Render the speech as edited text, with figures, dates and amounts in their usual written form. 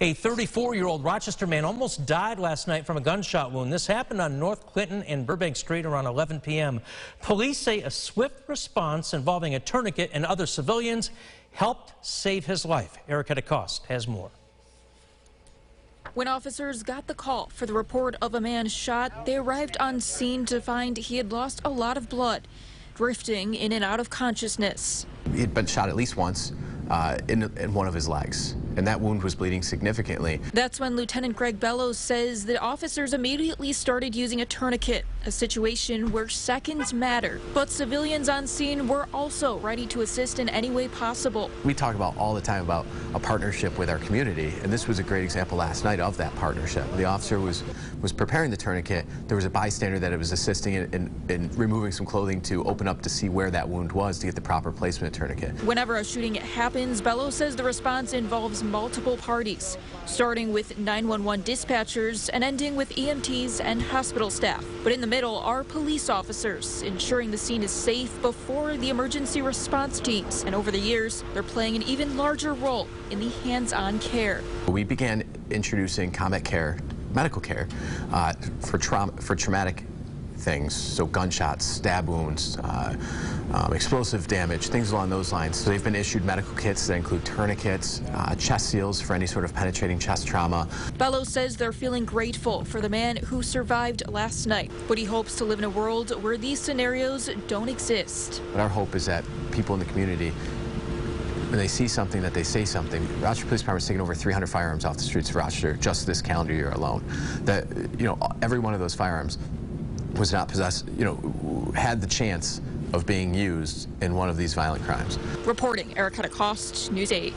A 34-year-old Rochester man almost died last night from a gunshot wound. This happened on North Clinton and Burbank Street around 11 p.m. Police say a swift response involving a tourniquet and other civilians helped save his life. Erica DeCoste has more. When officers got the call for the report of a man shot, they arrived on scene to find he had lost a lot of blood, drifting in and out of consciousness. He had been shot at least once in one of his legs, and that wound was bleeding significantly. That's when Lieutenant Greg Bellows says the officers immediately started using a tourniquet, a situation where seconds matter. But civilians on scene were also ready to assist in any way possible. We talk about all the time about a partnership with our community, and this was a great example last night of that partnership. The officer was preparing the tourniquet. There was a bystander that was assisting in removing some clothing to open up to see where that wound was to get the proper placement of tourniquet. Whenever a shooting happens, Bellows says the response involves multiple parties, starting with 911 dispatchers and ending with EMTs and hospital staff. But in the middle are police officers, ensuring the scene is safe before the emergency response teams. And over the years, they're playing an even larger role in the hands-on care. We began introducing combat care, medical care, for traumatic things, so gunshots, stab wounds, explosive damage, things along those lines. So they've been issued medical kits that include tourniquets, chest seals for any sort of penetrating chest trauma. Bellows says they're feeling grateful for the man who survived last night, but he hopes to live in a world where these scenarios don't exist. But our hope is that people in the community, when they see something, that they say something. Rochester Police Department has taken over 300 firearms off the streets of Rochester just this calendar year alone. That, every one of those firearms was not possessed, had the chance of being used in one of these violent crimes. Reporting, Erica DeCoste, News 8.